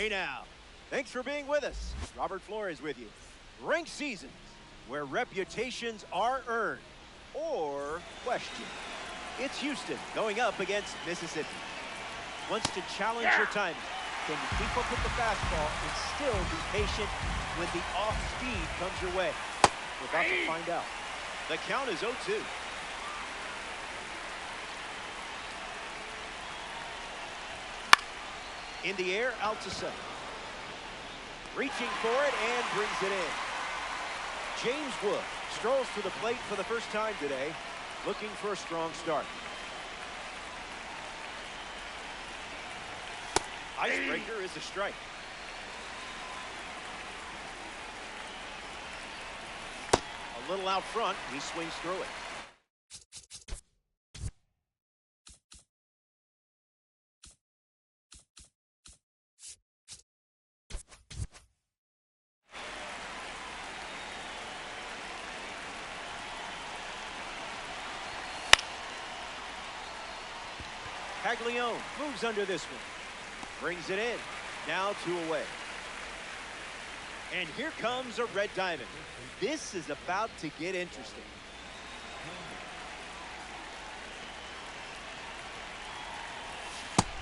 Hey now, thanks for being with us. Robert Flores with you. Ranked seasons, where reputations are earned or questioned. It's Houston going up against Mississippi. Wants to challenge your timing. Can you keep up with the fastball and still be patient when the off speed comes your way? We're about to find out. The count is 0-2. In the air, out to center. Reaching for it and brings it in. James Wood strolls to the plate for the first time today, looking for a strong start. Icebreaker is a strike. A little out front, he swings through it. Caglione moves under this one. Brings it in. Now 2 away. And here comes a red diamond. This is about to get interesting.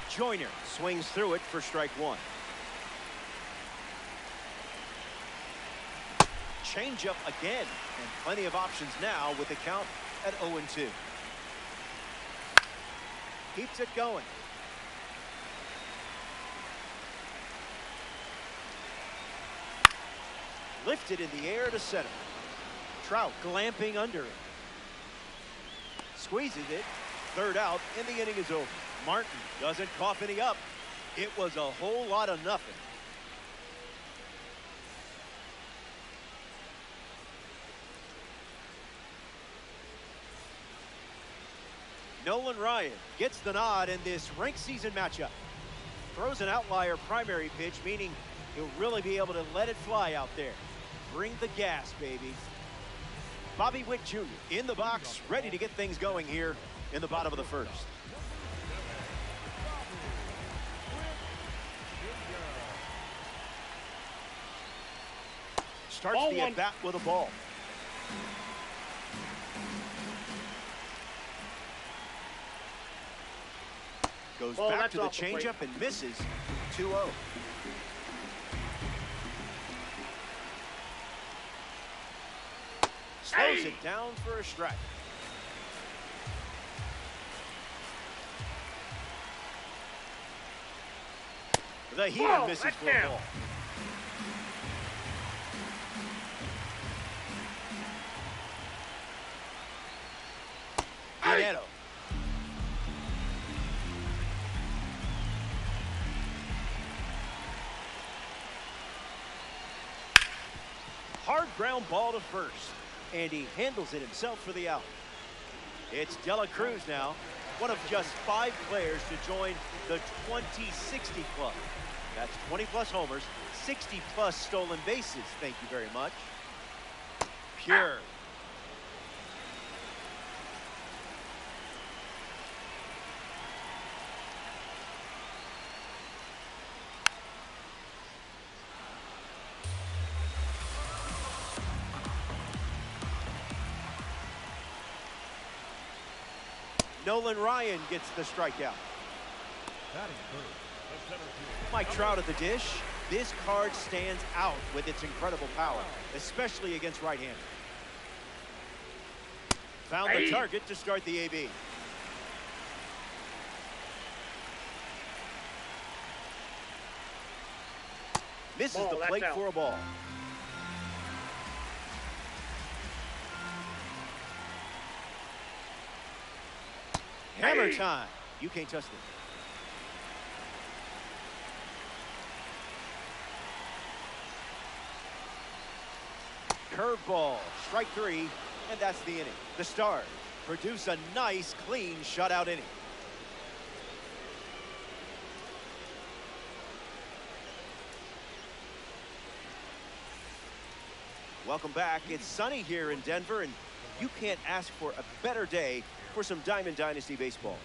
Joyner swings through it for strike 1. Changeup again. And plenty of options now with the count at 0-2. Keeps it going. Lifted in the air to center. Trout glamping under it. Squeezes it. Third out, and the inning is over. Martin doesn't cough any up. It was a whole lot of nothing. Nolan Ryan gets the nod in this ranked season matchup. Throws an outlier primary pitch, meaning he'll really be able to let it fly out there. Bring the gas, baby. Bobby Witt Jr. in the box, ready to get things going here in the bottom of the first. Starts the at-bat with a ball. Goes back to the changeup and misses. 2-0. Slows it down for a strike. The heater misses for a ball. Guerrero. Hard ground ball to first. And he handles it himself for the out. It's De La Cruz now, one of just 5 players to join the 2060 club. That's 20-plus homers, 60-plus stolen bases. Thank you very much. Pure. Nolan Ryan gets the strikeout. Mike Trout at the dish. This card stands out with its incredible power, especially against right-handers. Found the target to start the AB. Misses the plate for a ball. Hammer time. You can't touch this. Curveball. Strike 3. And that's the inning. The Stars produce a nice, clean shutout inning. Welcome back. It's sunny here in Denver, and you can't ask for a better day for some Diamond Dynasty baseball.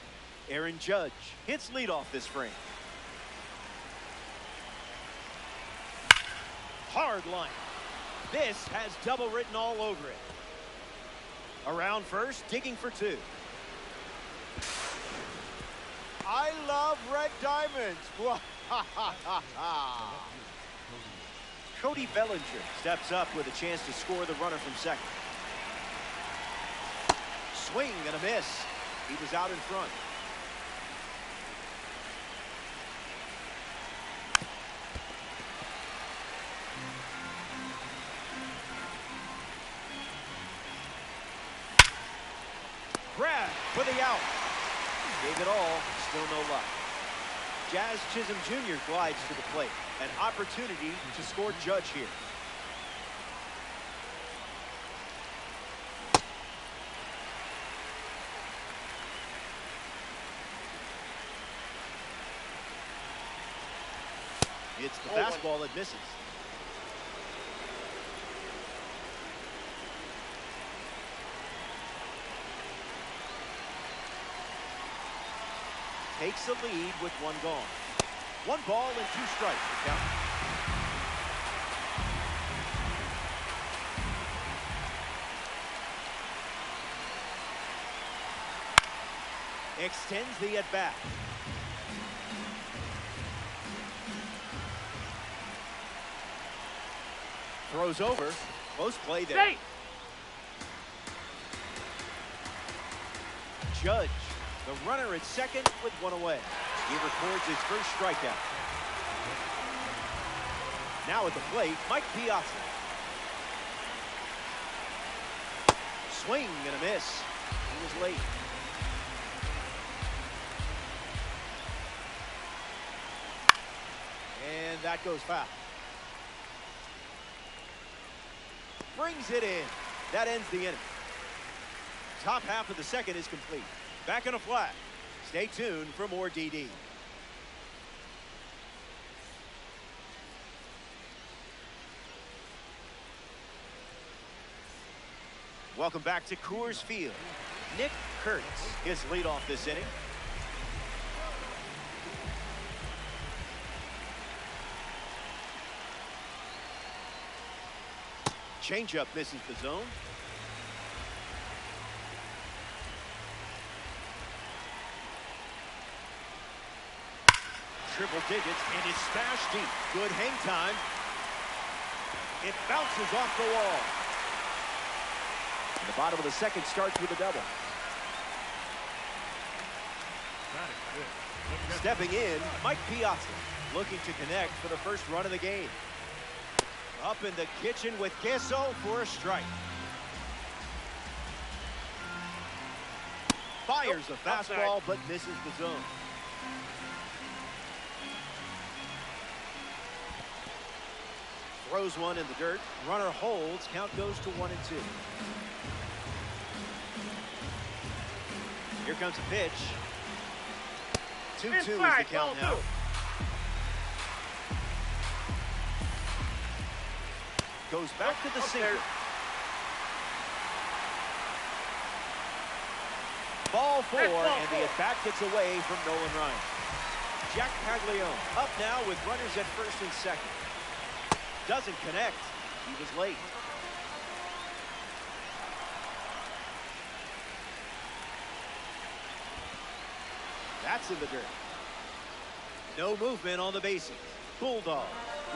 Aaron Judge hits leadoff this frame. Hard line. This has double written all over it. Around first, digging for two. I love red diamonds. Cody Bellinger steps up with a chance to score the runner from second. Swing and a miss. He was out in front. Grab for the out. Gave it all, still no luck. Jazz Chisholm Jr. glides to the plate. An opportunity to score Judge here. It's the fastball that misses. Takes the lead with one gone. 1 ball and 2 strikes to count. Extends the at-bat. Throws over. Close play there. Hey. Judge, the runner at second with 1 away. He records his first strikeout. Now at the plate, Mike Piazza. Swing and a miss. He was late. And that goes foul. Brings it in. That ends the inning. Top half of the second is complete. Back in a flat. Stay tuned for more DD. Welcome back to Coors Field. Nick Kurtz is leadoff this inning. Changeup misses the zone. Triple digits, and it's smashed deep. Good hang time. It bounces off the wall. And the bottom of the second starts with a double. Stepping in, Mike Piazza, looking to connect for the first run of the game. Up in the kitchen with Queso for a strike. Fires a fastball, but misses the zone. Throws one in the dirt. Runner holds. Count goes to 1-2. Here comes a pitch. 2-2 is the count now. Goes back to the sinker. Ball 4, and the at-bat gets away from Nolan Ryan. Jack Paglione up now with runners at first and second. Doesn't connect. He was late. That's in the dirt. No movement on the bases. Bulldog.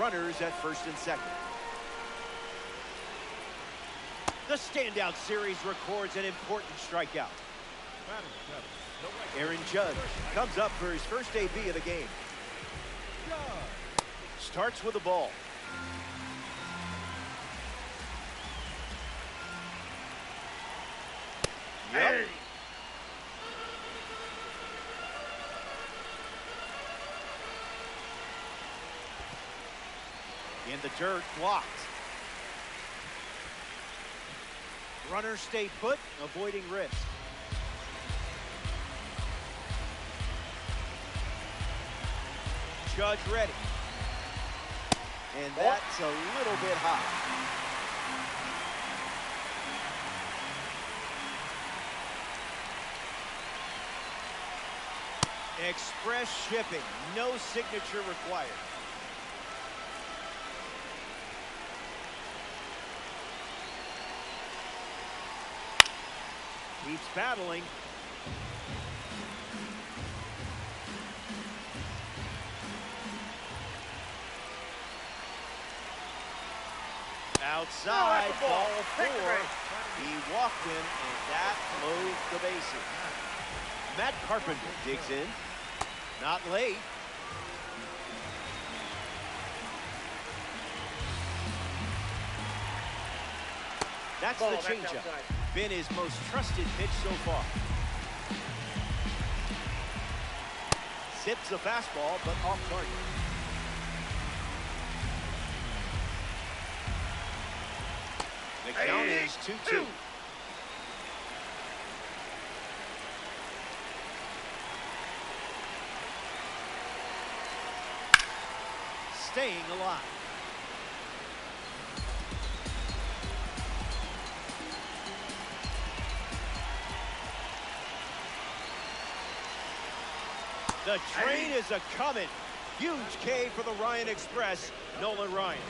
Runners at first and second. The standout series records an important strikeout. Aaron Judge comes up for his first AB of the game. Starts with a ball. Yep. In the dirt, blocked. Runners stay put, avoiding risk. Judge ready. And that's a little bit high. Express shipping, no signature required. Keeps battling. Outside, ball 4. He walked in, and that closed the bases. Matt Carpenter digs in. Not late. That's the changeup. Been his most trusted pitch so far. Sips the fastball, but off target. The count is 2-2. Staying alive. The train is a-coming. Huge K for the Ryan Express, Nolan Ryan.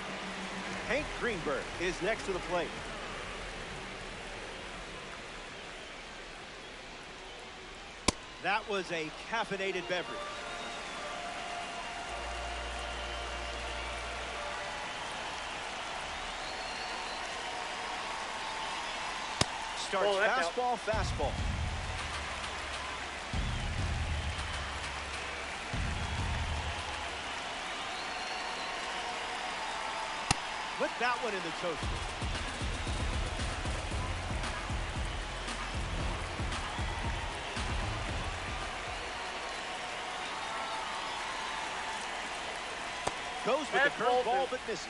Hank Greenberg is next to the plate. That was a caffeinated beverage. Starts fastball, fastball. Put that one in the toaster. Goes with the curveball, but misses.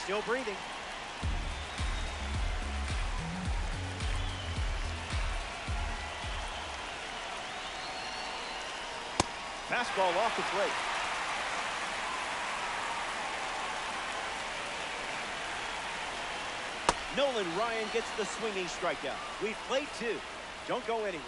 Still breathing. Fastball off the plate. Nolan Ryan gets the swinging strikeout. We've played 2. Don't go anywhere.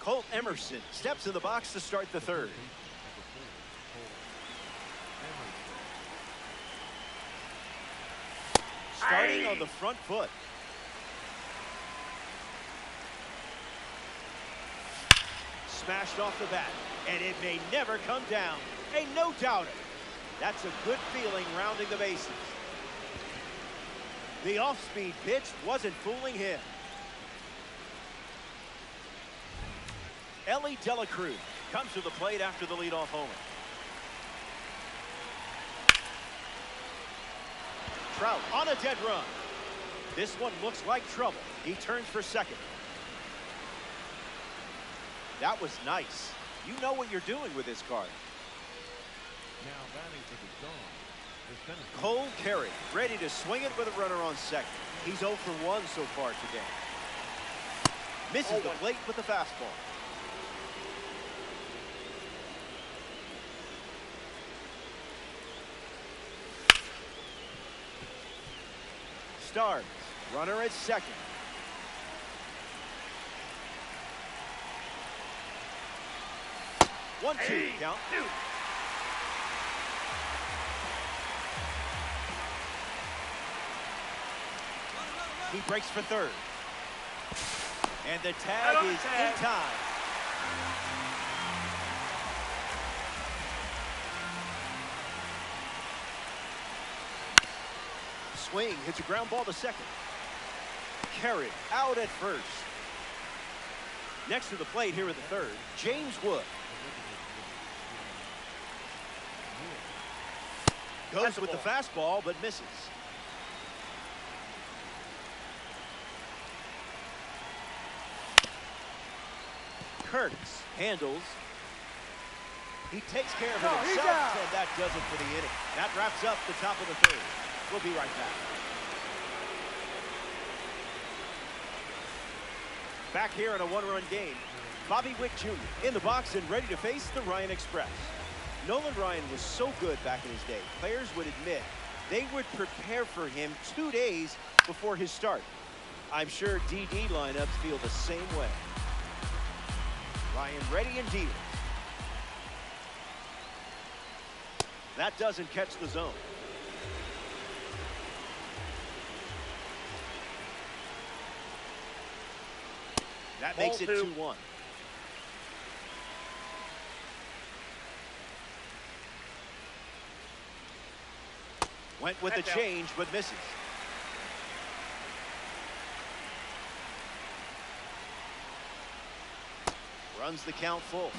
Colt Emerson steps in the box to start the 3rd. Starting on the front foot. Smashed off the bat, and it may never come down. A no-doubter. That's a good feeling rounding the bases. The off-speed pitch wasn't fooling him. Ellie De La Cruz comes to the plate after the leadoff homer. Trout on a dead run. This one looks like trouble. He turns for second. That was nice. You know what you're doing with this card. Now batting for the Dog. Cole Carey ready to swing it with a runner on second. He's 0 for 1 so far today. Misses the plate with the fastball. Starts. Runner at second. One, two, count. He breaks for third. And the tag is in time. Swing, hits a ground ball to second. Carried out at first. Next to the plate here in the 3rd, James Wood. Goes with the fastball, but misses. Curtis handles. He takes care of it himself, and that does it for the inning. That wraps up the top of the 3rd. We'll be right back. Back here in a 1-run game, Bobby Wick Jr. in the box and ready to face the Ryan Express. Nolan Ryan was so good back in his day. Players would admit they would prepare for him 2 days before his start. I'm sure DD lineups feel the same way. Ryan ready and deals. That doesn't catch the zone. That makes it 2-1. Went with the change, but misses. Runs the count full.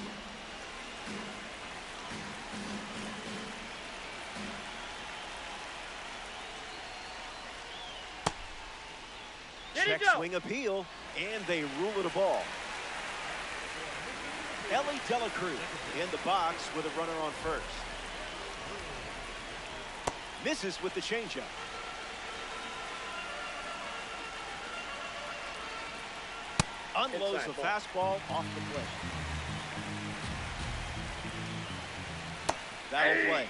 Check swing appeal, and they rule it a ball. Ellie Dela Cruz in the box with a runner on first. Misses with the changeup. Unloads the fastball off the plate. That'll play.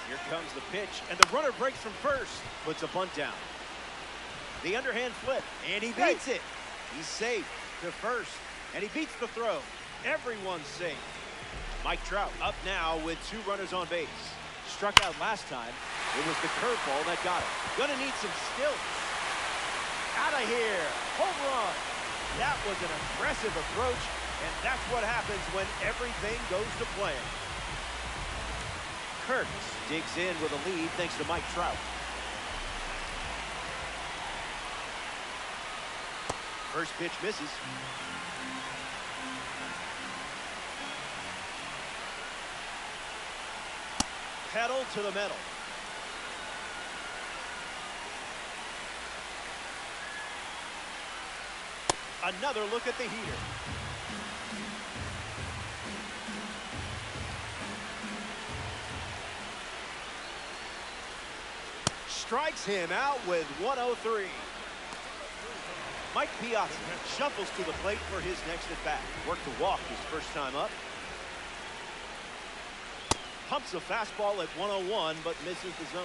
Here comes the pitch, and the runner breaks from first, puts a bunt down. The underhand flip, and he beats it. He's safe to first, and he beats the throw. Everyone's safe. Mike Trout up now with 2 runners on base. Struck out last time. It was the curveball that got him. Gonna need some skills. Out of here. Home run. That was an aggressive approach, and that's what happens when everything goes to plan. Kurtz digs in with a lead thanks to Mike Trout. First pitch misses. Pedal to the metal. Another look at the heater. Strikes him out with 103. Mike Piazza shuffles to the plate for his next at-bat. Worked the walk his first time up. Pumps a fastball at 101, but misses the zone.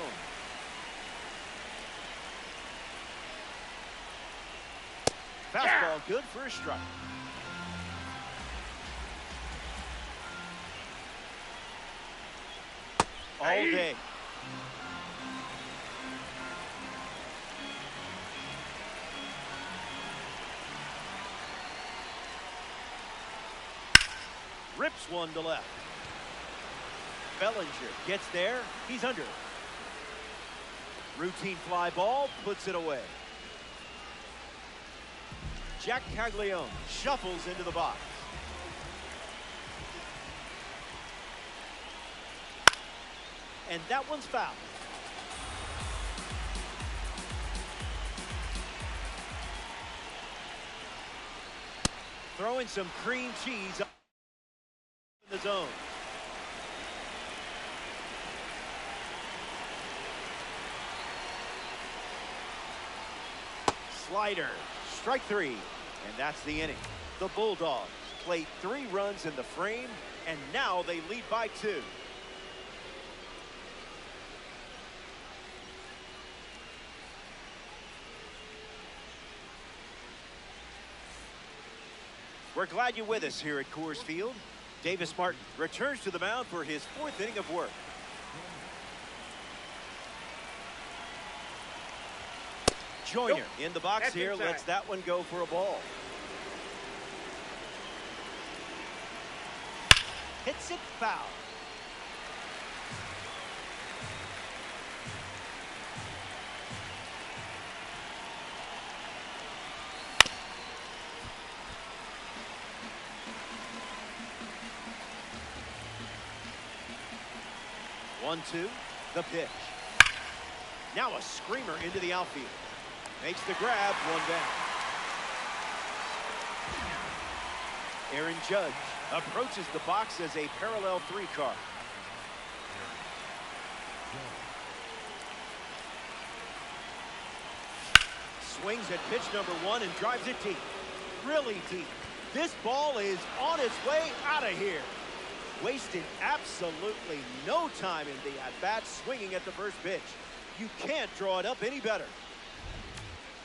Fastball good for a strike. All day. Rips one to left. Bellinger gets there. He's under. Routine fly ball, puts it away. Jack Caglione shuffles into the box. And that one's foul. Throwing some cream cheese up in the zone. Slider, strike 3, and that's the inning. The Bulldogs played 3 runs in the frame, and now they lead by 2. We're glad you're with us here at Coors Field. Davis Martin returns to the mound for his 4th inning of work. Joyner in the box here, lets that one go for a ball. Hits it foul. One, two, the pitch. Now a screamer into the outfield. Makes the grab, one down. Aaron Judge approaches the box as a parallel 3 car. Swings at pitch number 1 and drives it deep. really deep. This ball is on its way out of here. Wasted absolutely no time in the at-bat, swinging at the first pitch. You can't draw it up any better.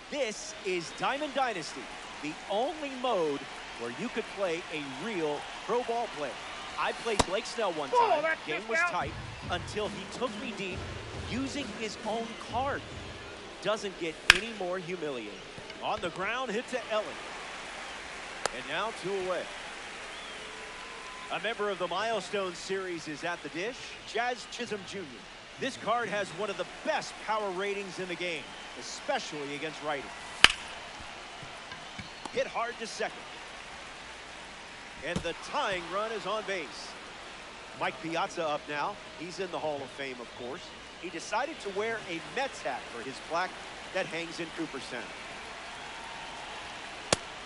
This is Diamond Dynasty, the only mode where you could play a real pro ball player. I played Blake Snell one time. Game was tight until he took me deep using his own card. Doesn't get any more humiliating. On the ground, hit to Ellen. And now 2 away. A member of the Milestone series is at the dish, Jazz Chisholm Jr. This card has one of the best power ratings in the game, especially against righties. Hit hard to second. And the tying run is on base. Mike Piazza up now. He's in the Hall of Fame, of course. He decided to wear a Mets hat for his plaque that hangs in Cooperstown.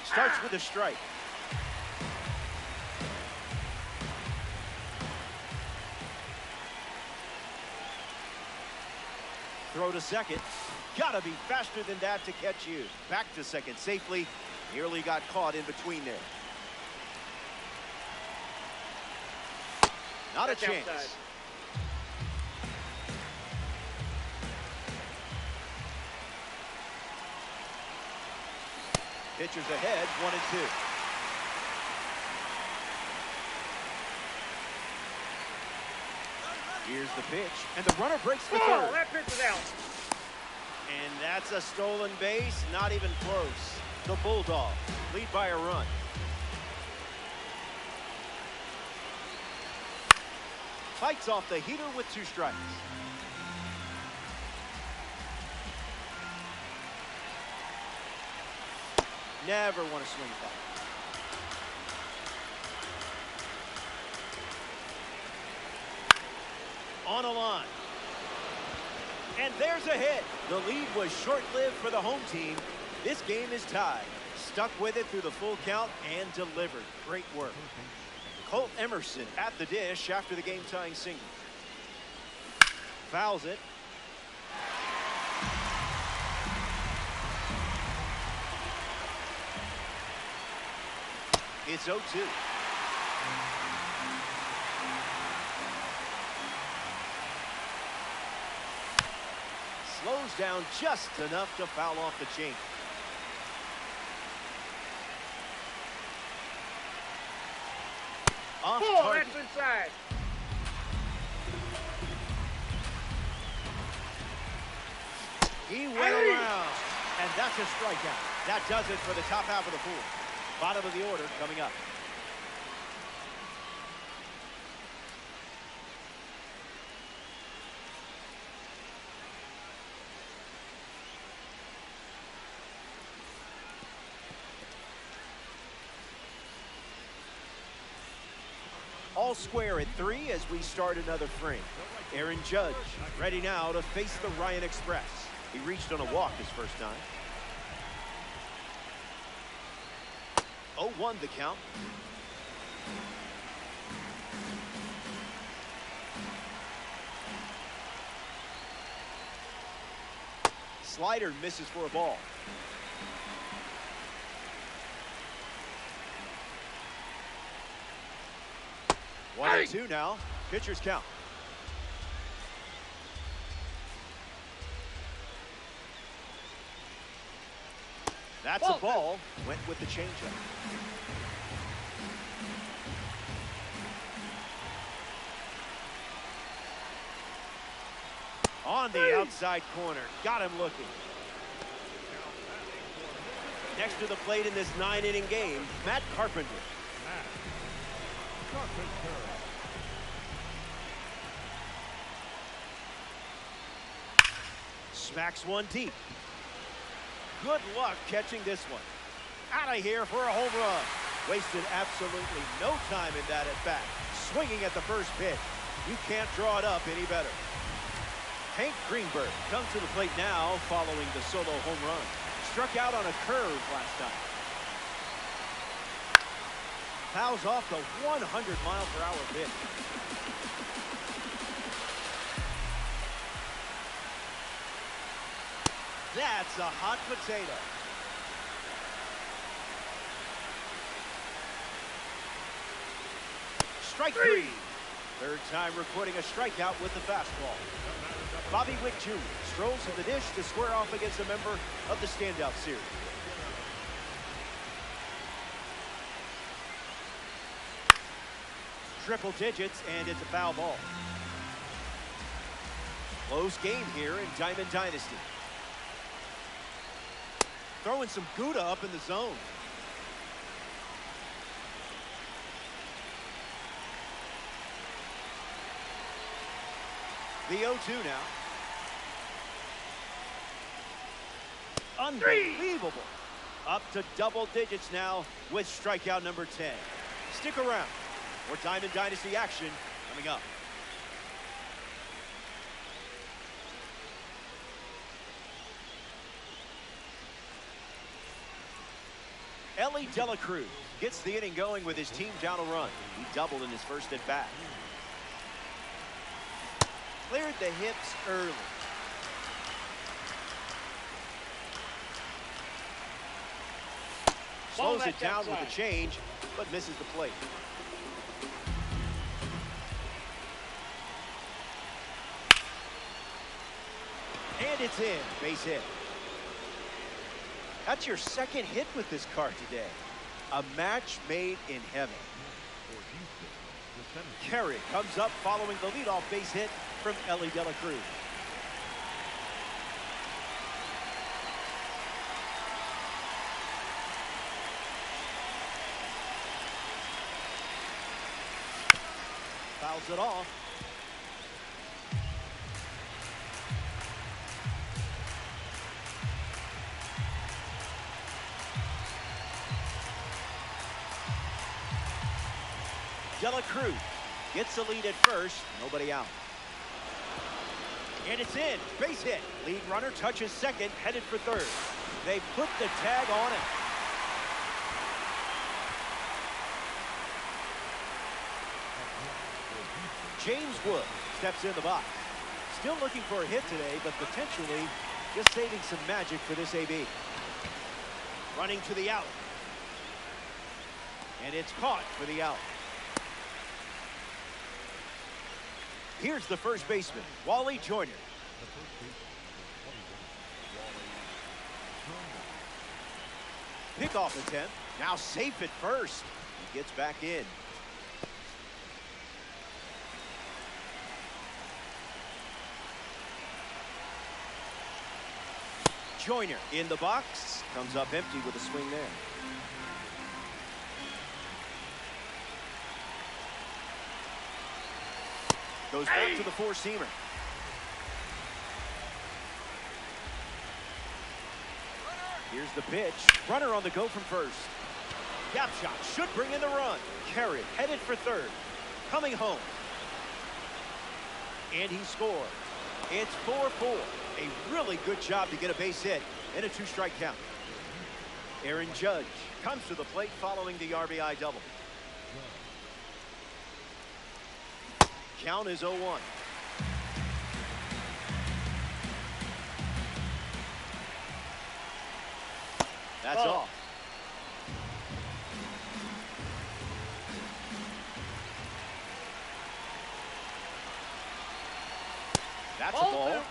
Starts with a strike. Throw to second. Gotta be faster than that to catch you. Back to second safely. Nearly got caught in between there. Not a chance. Outside. Pitchers ahead, 1-2. Here's the pitch, and the runner breaks for third. That pitch is out. And that's a stolen base, not even close. The Bulldogs lead by a run. Fights off the heater with 2 strikes. Never want to swing back. On a line. And there's a hit. The lead was short-lived for the home team. This game is tied. Stuck with it through the full count and delivered. Great work. Colt Emerson at the dish after the game-tying single. Fouls it. It's 0-2. Slows down just enough to foul off the chain. Off target. That's inside. He went around, and that's a strikeout. That does it for the top half of the fourth. Bottom of the order coming up. All square at 3 as we start another frame. Aaron Judge ready now to face the Ryan Express. He reached on a walk his first time. 0-1 the count. Slider misses for a ball. One and 2 now. Pitchers count. That's a ball. Went with the changeup. On the outside corner. Got him looking. Next to the plate in this 9-inning game, Matt Carpenter. Smacks one deep. Good luck catching this one. Out of here for a home run. Wasted absolutely no time in that at bat. Swinging at the first pitch. You can't draw it up any better. Hank Greenberg comes to the plate now following the solo home run. Struck out on a curve last time. Fouls off the 100-mile-per-hour pitch. That's a hot potato. Strike three. Third time recording a strikeout with the fastball. Bobby Wick Jr. strolls to the dish to square off against a member of the standout series. Triple digits, and it's a foul ball. Close game here in Diamond Dynasty. Throwing some Gouda up in the zone. The 0-2 now. Unbelievable. Up to double digits now with strikeout number 10. Stick around. More Diamond Dynasty action coming up. Ellie De La Cruz gets the inning going with his team down a run. He doubled in his first at bat. Cleared the hips early. Slows it down with a change, but misses the plate. And it's in, base hit. That's your second hit with this card today. A match made in heaven. Carey comes up following the leadoff base hit from Ellie De La Cruz. Fouls it off. De La Cruz gets the lead at first, nobody out. And it's in, base hit. Lead runner touches second, headed for third. They put the tag on it. James Wood steps in the box. Still looking for a hit today, but potentially just saving some magic for this AB. Running to the out. And it's caught for the out. Here's the first baseman, Wally Joyner. Pickoff attempt, now safe at first. He gets back in. Joyner in the box, comes up empty with a swing there. Goes back to the four-seamer. Here's the pitch. Runner on the go from first. Gap shot should bring in the run. Carey headed for third. Coming home. And he scored. It's 4-4. A really good job to get a base hit in a two-strike count. Aaron Judge comes to the plate following the RBI double. Count is 0-1. That's off. That's a ball.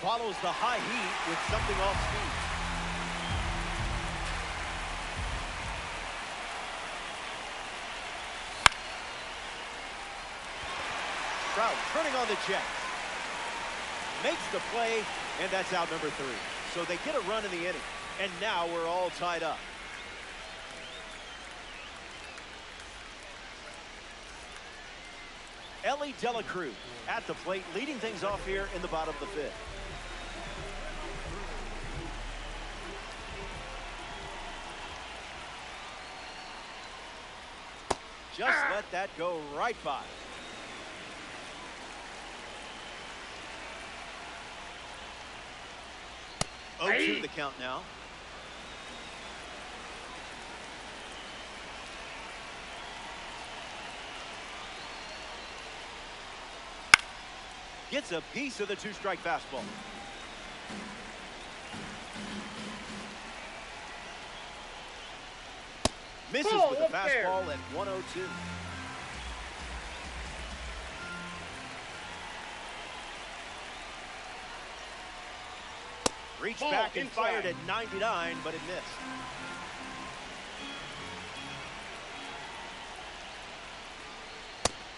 Follows the high heat with something off speed. Trout turning on the jet. Makes the play, and that's out number 3. So they get a run in the inning, and now we're all tied up. Ellie De La Cruz at the plate, leading things off here in the bottom of the 5th. Just let that go right by. To the count now. Gets a piece of the two-strike fastball. Misses with a fastball at 102. Reached back and fired at 99, but it missed.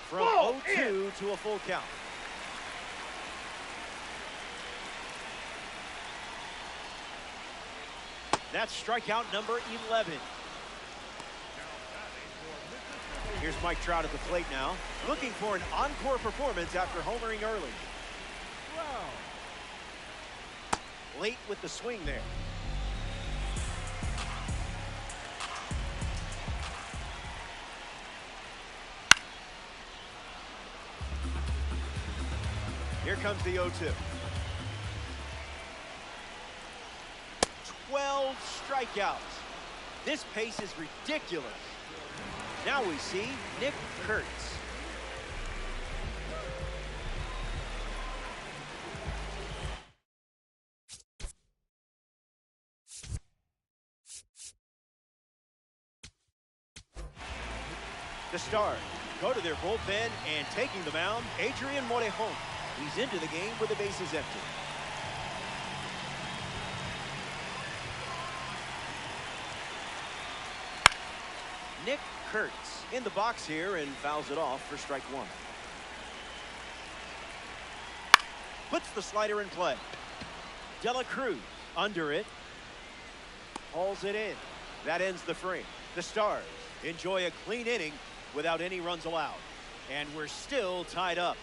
From 0-2 to a full count. That's strikeout number 11. Here's Mike Trout at the plate now, looking for an encore performance after homering early. Late with the swing there. Here comes the 0-2. 12 strikeouts. This pace is ridiculous. Now we see Nick Kurtz. The Stars go to their bullpen, and taking the mound, Adrian Morejon. He's into the game with the bases empty. Nick Kurtz in the box here and fouls it off for strike one. Puts the slider in play. De La Cruz under it. Hauls it in. That ends the frame. The Stars enjoy a clean inning without any runs allowed. And we're still tied up.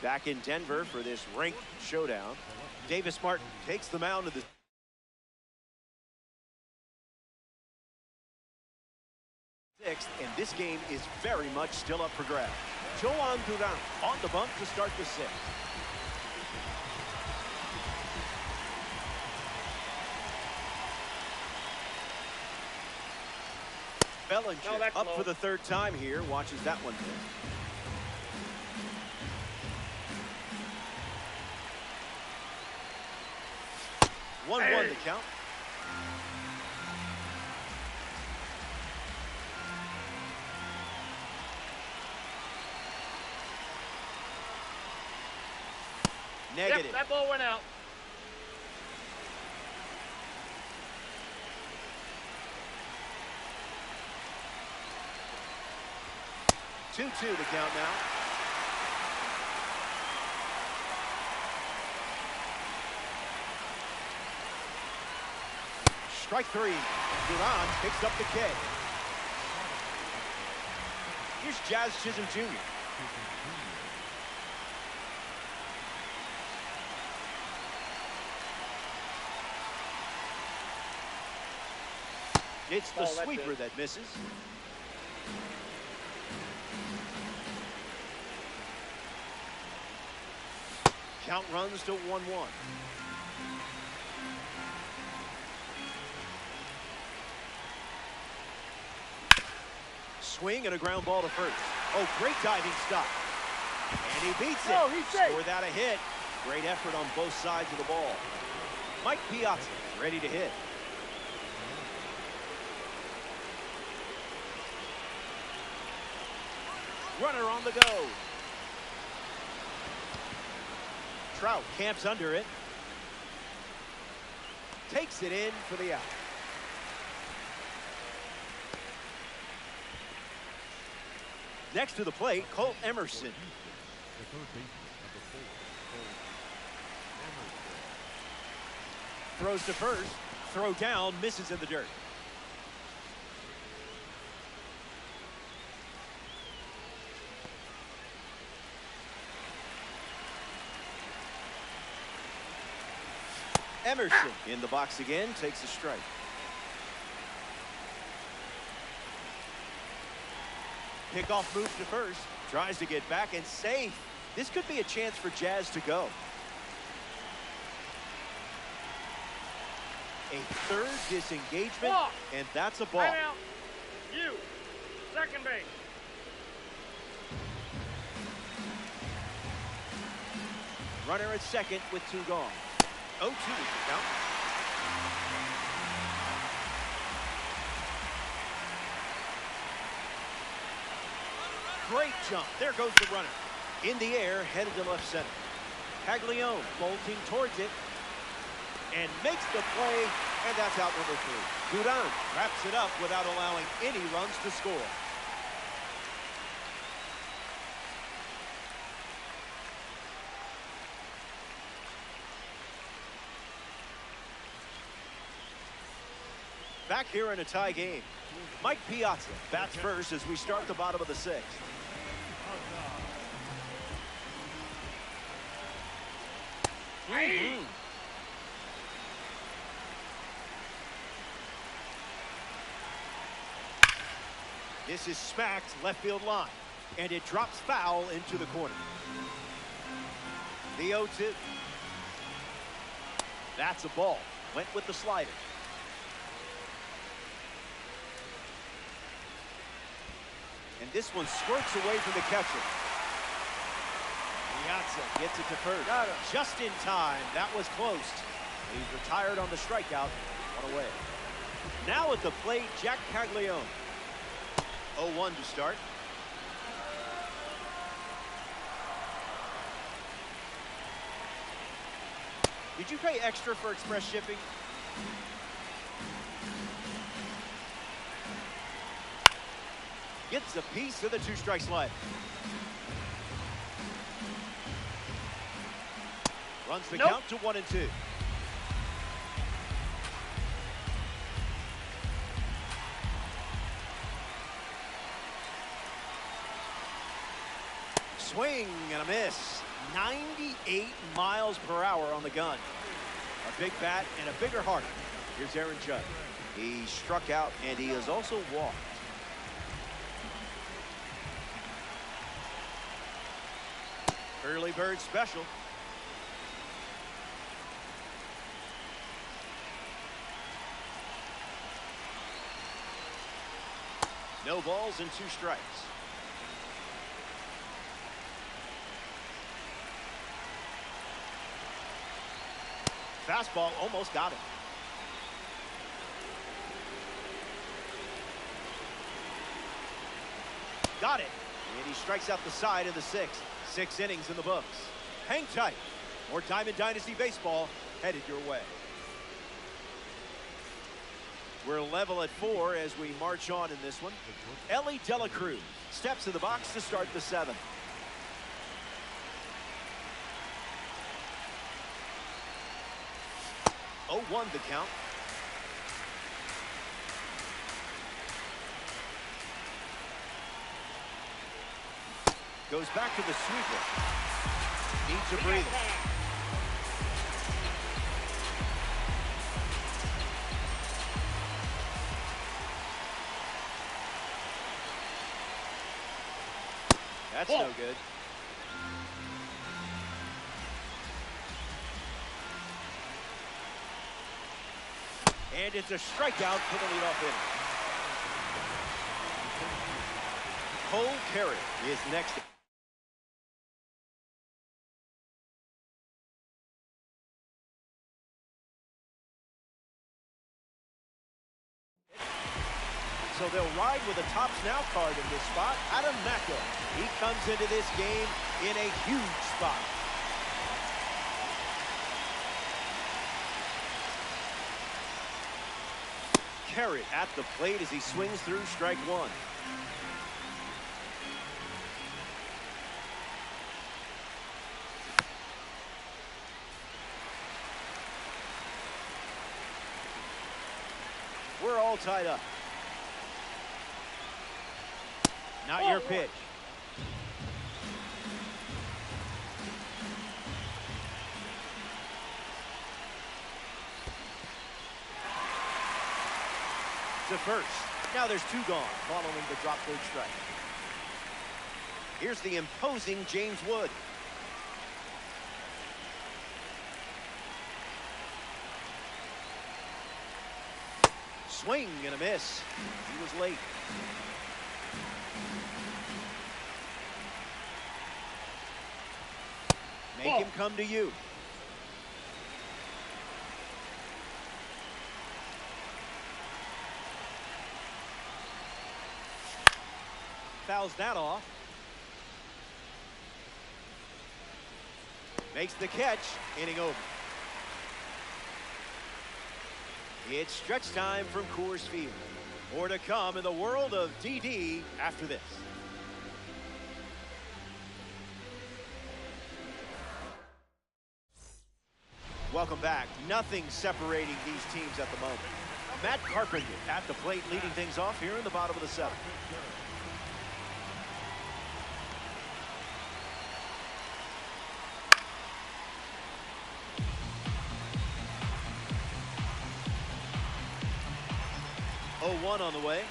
Back in Denver for this ranked showdown. Davis Martin takes the mound of the sixth, and this game is very much still up for grabs. Joan Duran on the bump to start the sixth. Bellinger up for the third time here, watches that one pitch. 1-1 the count. Negative. Yep, that ball went out. Two to count now. Strike three. Duran picks up the K. Here's Jazz Chisholm Jr. It's the sweeper that misses. Count runs to 1-1. Swing and a ground ball to first. Oh, great diving stop. And he beats it. Score that a hit. Great effort on both sides of the ball. Mike Piazza ready to hit. Runner on the go. Trout camps under it. Takes it in for the out. Next to the plate, Cole Emerson. Throws to first. Throw down, misses in the dirt. Emerson in the box again, takes a strike. Pickoff moves to first, tries to get back and safe. This could be a chance for Jazz to go. A third disengagement, and that's a ball. Out. You, second base. Runner at second with two gone. 0-2 to count. Great jump. There goes the runner. In the air, headed to left center. Caglione bolting towards it and makes the play, and that's out number 3. Duran wraps it up without allowing any runs to score. Back here in a tie game. Mike Piazza bats first as we start the bottom of the 6th. This is smacked left field line, and it drops foul into the corner. The 0-2. That's a ball. Went with the slider. And this one squirts away from the catcher. Piazza gets it to first. Just in time. That was close. He's retired on the strikeout. One away. Now at the plate, Jack Caglione. 0-1 to start. Did you pay extra for express shipping? Gets a piece of the 2-strike slide. Runs the count to 1-2. Swing and a miss. 98 miles per hour on the gun. A big bat and a bigger heart. Here's Aaron Judge. He struck out and he has also walked. Early bird special. No balls and 2 strikes. Fastball almost got him. Got it. And he strikes out the side in the 6th. 6 innings in the books. Hang tight. More Diamond Dynasty baseball headed your way. We're level at 4 as we march on in this one. Ellie Dela Cruz steps in the box to start the 7th. Oh, 1 the count. Goes back to the sweeper. Needs a breather. That's no good. And it's a strikeout for the leadoff inning. Cole Carey is next. So they'll ride with a tops now card in this spot. Adam Macko. He comes into this game in a huge spot. Carey at the plate as he swings through strike 1. We're all tied up. Not your pitch. To first. Now there's 2 gone following the drop 3rd strike. Here's the imposing James Wood. Swing and a miss. He was late. Make him come to you. Fouls that off. Makes the catch, inning over. It's stretch time from Coors Field. More to come in the world of DD after this. Welcome back. Nothing separating these teams at the moment. Matt Carpenter at the plate leading things off here in the bottom of the seventh. Oh, 1 on the way.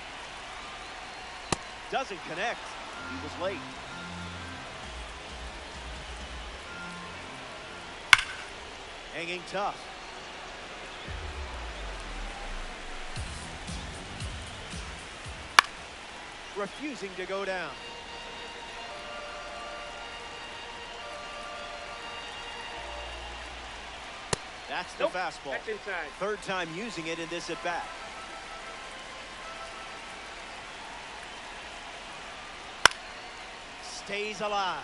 Doesn't connect. He was late. Hanging tough. Refusing to go down. That's the fastball. That's inside. Third time using it in this at bat. Stays alive.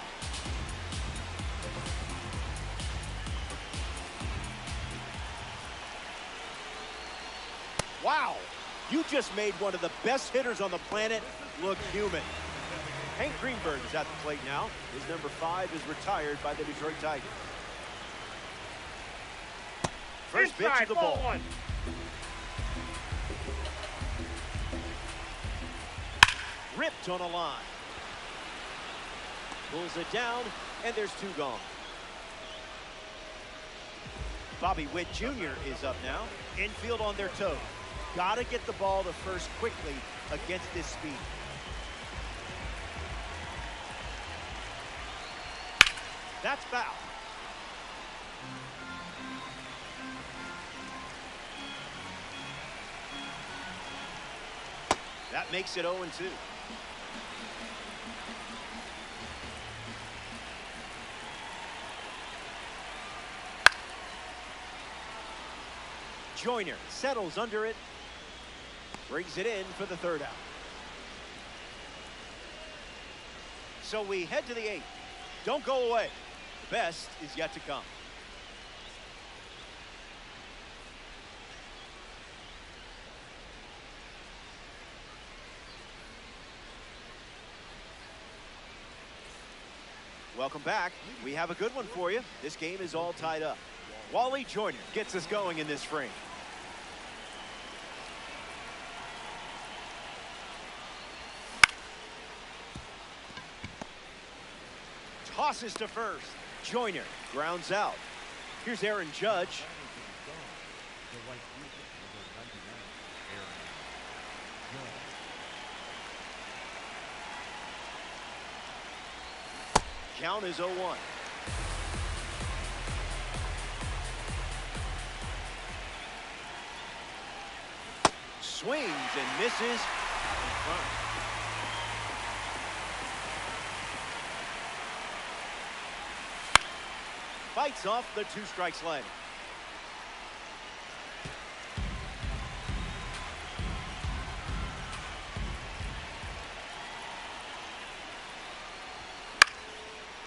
Wow, you just made one of the best hitters on the planet look human. Hank Greenberg is at the plate now. His number 5 is retired by the Detroit Tigers. First pitch of the ball. 1. Ripped on a line. Pulls it down, and there's 2 gone. Bobby Witt Jr. is up now. Infield on their toes. Gotta get the ball to first quickly against this speed. That's foul. That makes it 0-2. Joyner settles under it. Brings it in for the 3rd out. So we head to the 8th. Don't go away. The best is yet to come. Welcome back. We have a good one for you. This game is all tied up. Wally Joyner gets us going in this frame. Tosses to first. Joyner grounds out. Here's Aaron Judge. Count is 0-1. Swings and misses in front. Fights off the 2-strike slider.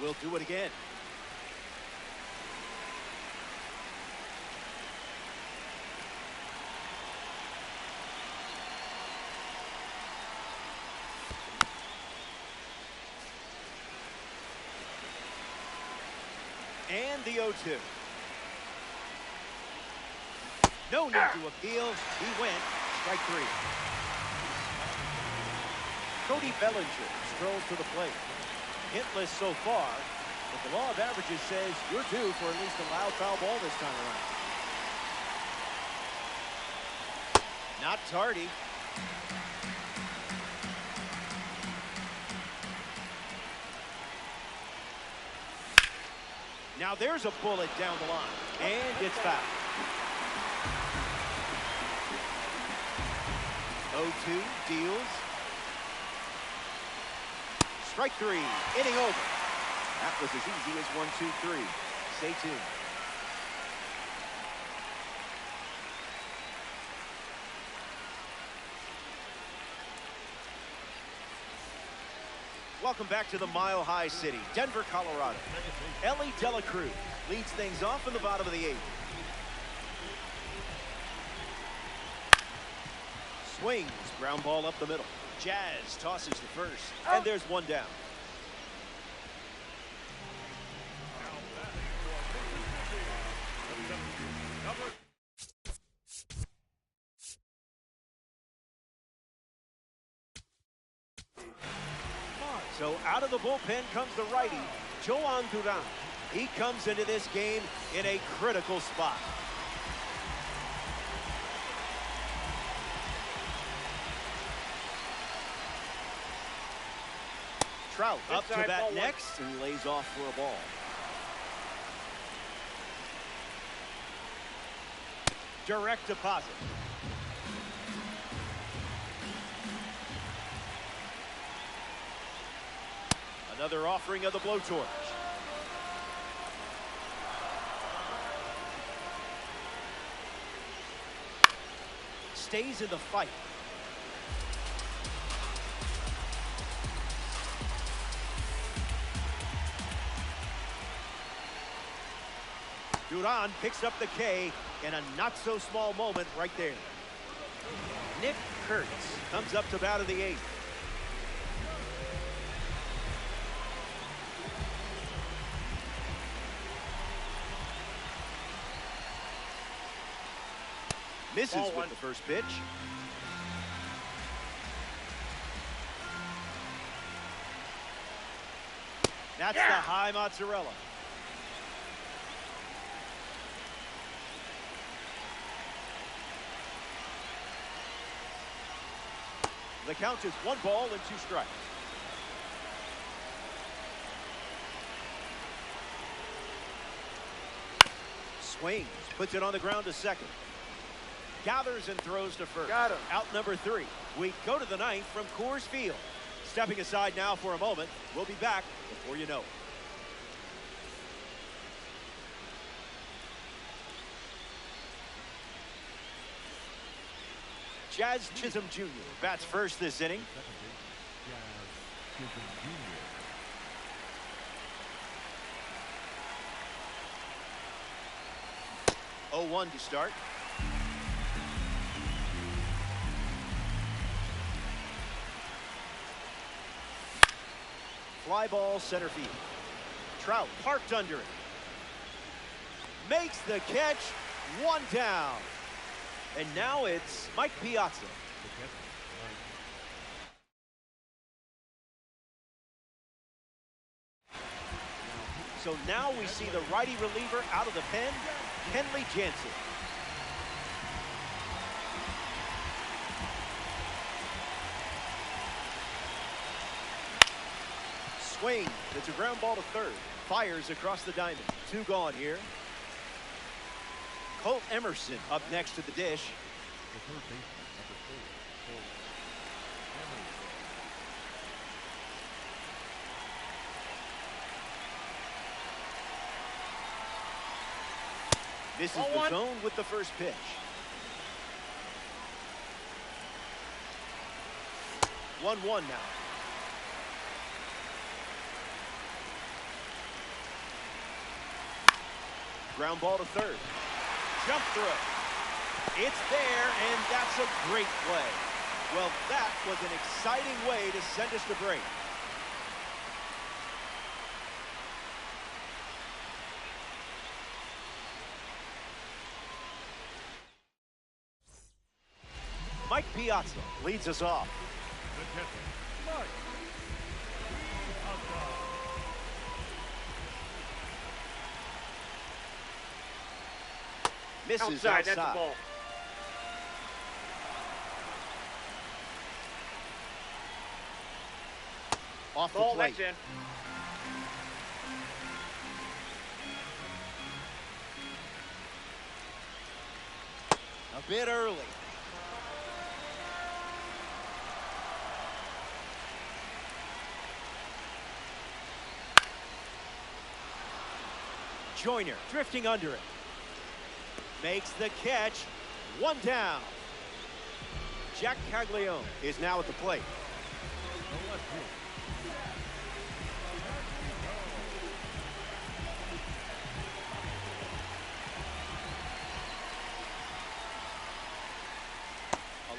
We'll do it again. And the 0-2. No need to appeal. He went. Strike 3. Cody Bellinger strolls to the plate. Hitless so far, but the law of averages says you're due for at least a loud foul ball this time around. Not tardy. Now there's a bullet down the line, and it's foul. 0-2 deals. Strike 3, inning over. That was as easy as 1-2-3. Stay tuned. Welcome back to the Mile High City, Denver, Colorado. Ellie Dela Cruz leads things off in the bottom of the 8th. Swings, ground ball up the middle. Jazz tosses the first, and there's one down. So out of the bullpen comes the righty, Joan Duran. He comes into this game in a critical spot. Trout up to bat next and lays off for a ball. Direct deposit. Another offering of the blowtorch. Stays in the fight. Duran picks up the K in a not-so-small moment right there. Nick Kurtz comes up to bat in the 8th. Misses with the first pitch. That's the high mozzarella. The count is 1 ball and 2 strikes. Swings, puts it on the ground to second. Gathers and throws to first. Got him. Out number 3. We go to the 9th from Coors Field. Stepping aside now for a moment. We'll be back before you know it. Jazz Chisholm Jr. bats first this inning. 0-1 to start. Fly ball center field. Trout parked under it. Makes the catch. 1 down. And now it's Mike Piazza. So now we see the righty reliever out of the pen, Kenley Jansen. Swing. It's a ground ball to third. Fires across the diamond. 2 gone here. Colt Emerson up next to the dish. This is the zone with the first pitch. One now. Ground ball to third. Jump throw. It's there, and that's a great play. Well, that was an exciting way to send us to break. Mike Piazza leads us off. Misses outside. That's a ball. Off the plate. That's in. A bit early. Joyner drifting under it. Makes the catch. 1 down. Jack Caglione is now at the plate.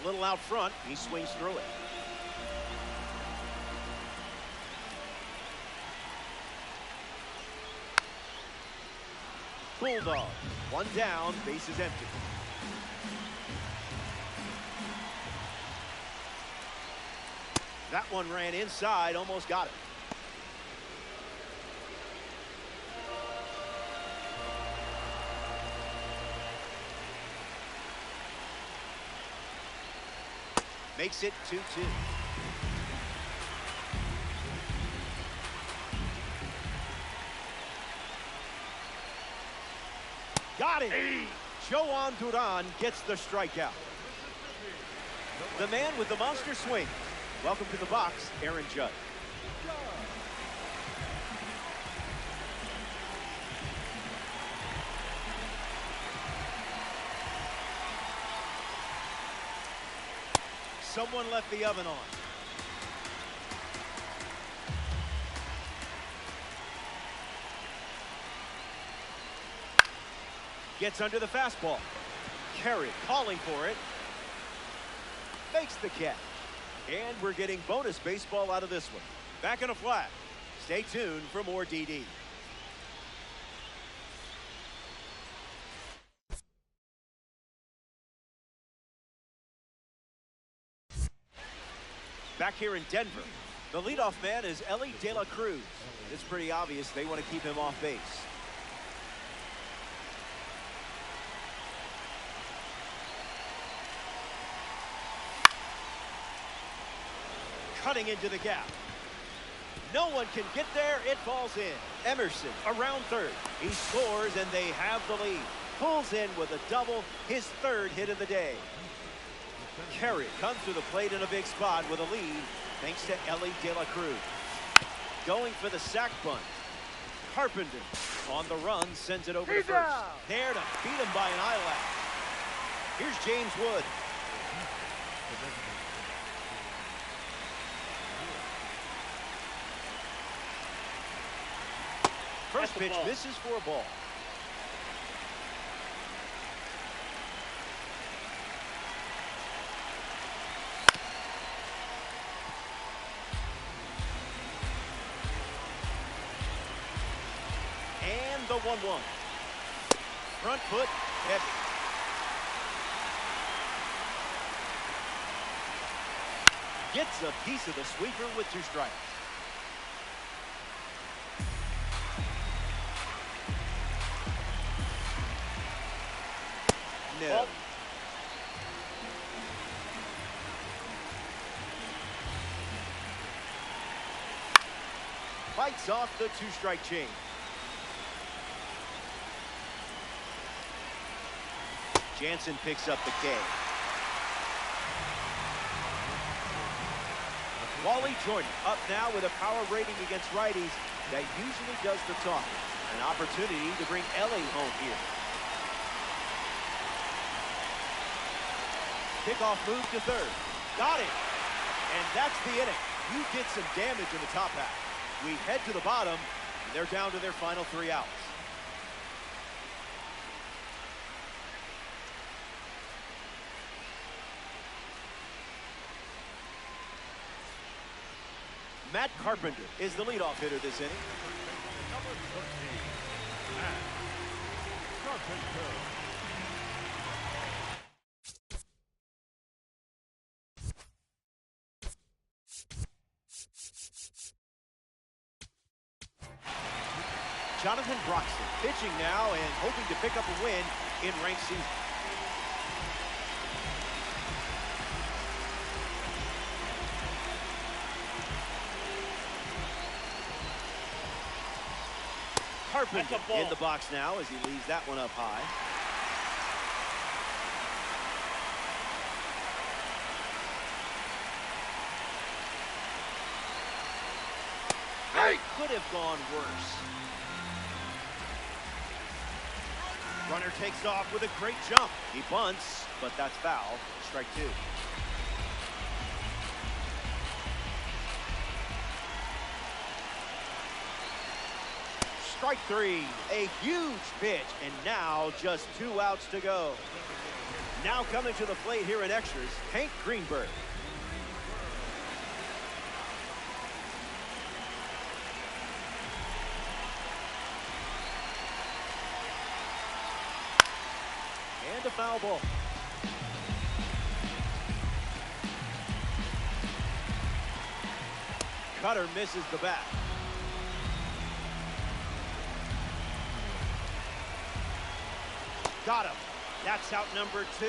A little out front, he swings through it. Bulldog, one down, base is empty. That one ran inside, almost got it. Makes it 2-2. Got it. Joan Duran gets the strikeout. The man with the monster swing. Welcome to the box, Aaron Judge. Someone left the oven on. Gets under the fastball. Carey calling for it. Makes the catch. And we're getting bonus baseball out of this one. Back in a flat. Stay tuned for more DD. Back here in Denver, the leadoff man is Elly De La Cruz. It's pretty obvious they want to keep him off base. Cutting into the gap. No one can get there. It falls in. Emerson around third. He scores and they have the lead. Pulls in with a double, his third hit of the day. Carey comes to the plate in a big spot with a lead thanks to Elly De La Cruz. Going for the sac bunt. Carpenter on the run sends it over to first. There to beat him by an eyelash. Here's James Wood. First pitch misses for a ball. And the 1-1. Front foot heavy. Gets a piece of the sweeper with 2 strikes. No. Fights off the 2-strike chain. Jansen picks up the K. Wally Jordan up now with a power rating against righties that usually does the talking. An opportunity to bring Elly home here. Kickoff move to third. Got it. And that's the inning. You did some damage in the top half. We head to the bottom, and they're down to their final 3 outs. Matt Carpenter is the leadoff hitter this inning. Number 13, Matt Carpenter. Jonathan Broxton pitching now and hoping to pick up a win in ranked season. Carpenter in the box now as he leaves that one up high. That could have gone worse. Runner takes off with a great jump. He bunts, but that's foul. Strike 2. Strike 3, a huge pitch, and now just 2 outs to go. Now coming to the plate here in extras, Hank Greenberg. And a foul ball. Cutter misses the bat. Got him. That's out number 2.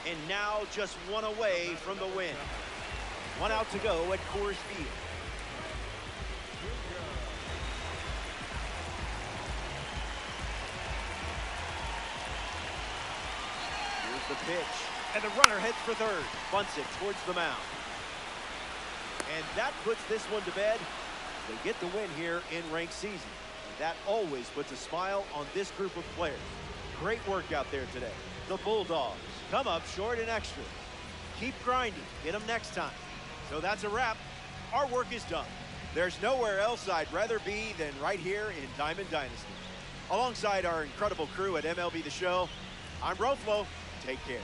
And now just one away from the win. One out to go at Coors Field. Here's the pitch. And the runner heads for third. Bunts it towards the mound. And that puts this one to bed. They get the win here in ranked season. And that always puts a smile on this group of players. Great work out there today. The Bulldogs come up short and extra. Keep grinding. Get them next time. So that's a wrap. Our work is done. There's nowhere else I'd rather be than right here in Diamond Dynasty. Alongside our incredible crew at MLB The Show, I'm Roflo. Take care.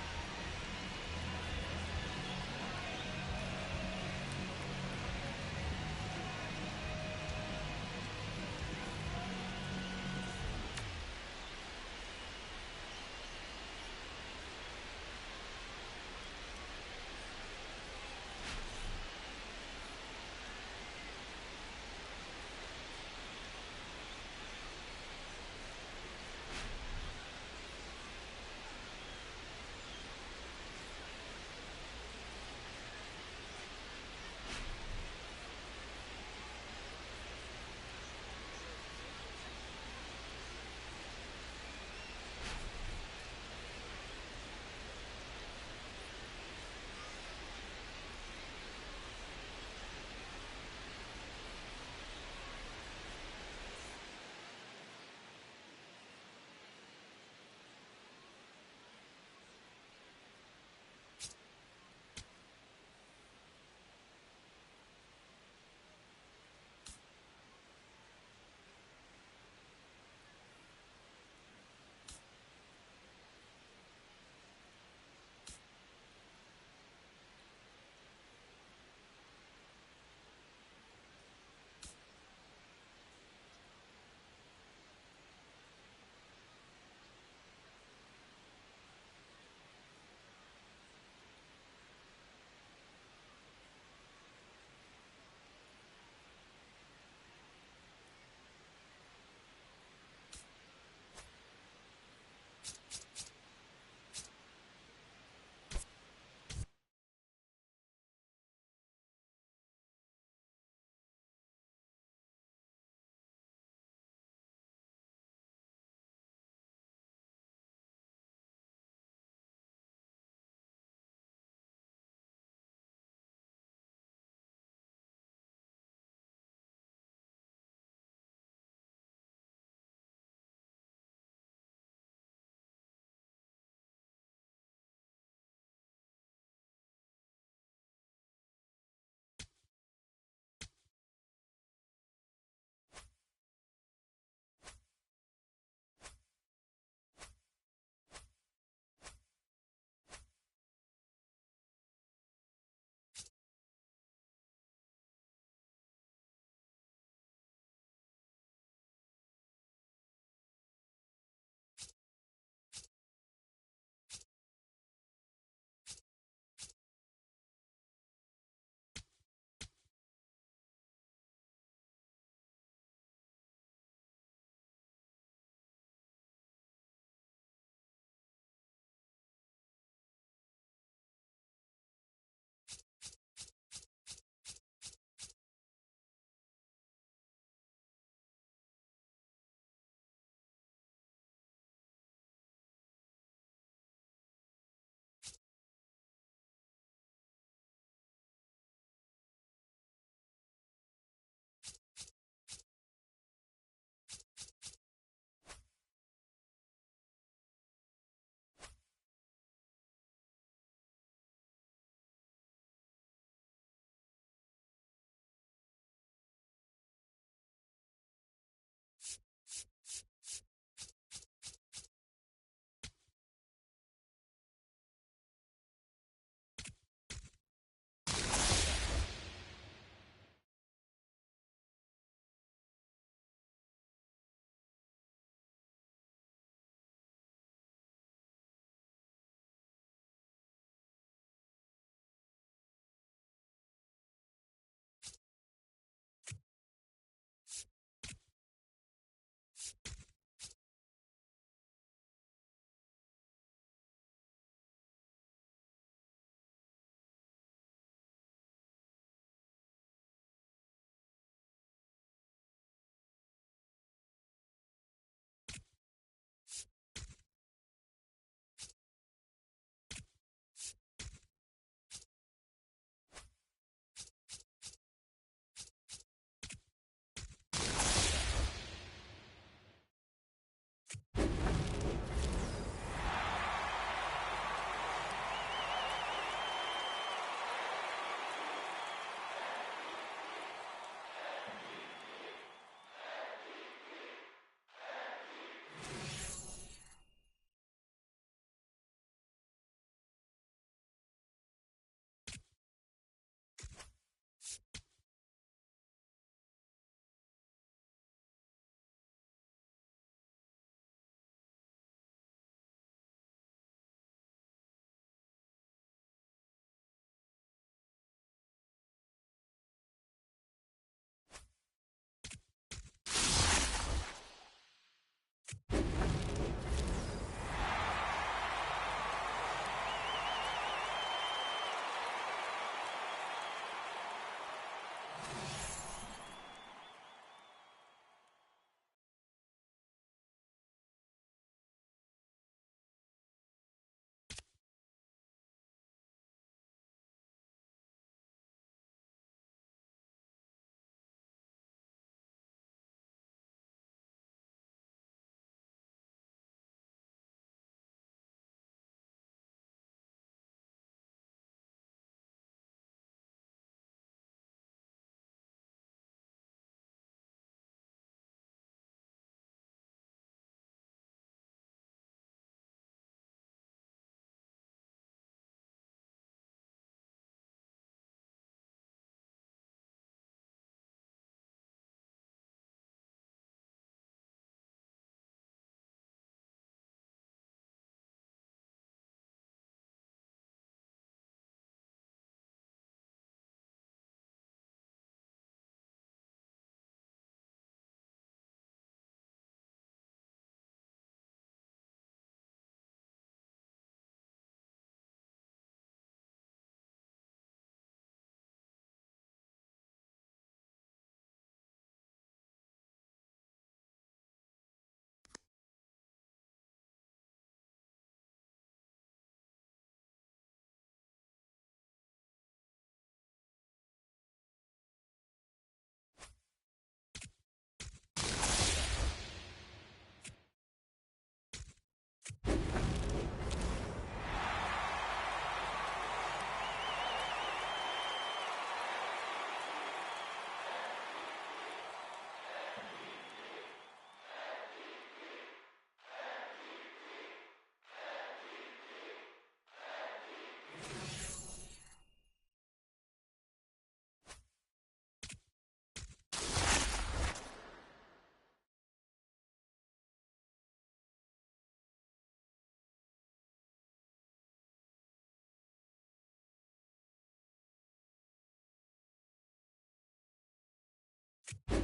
You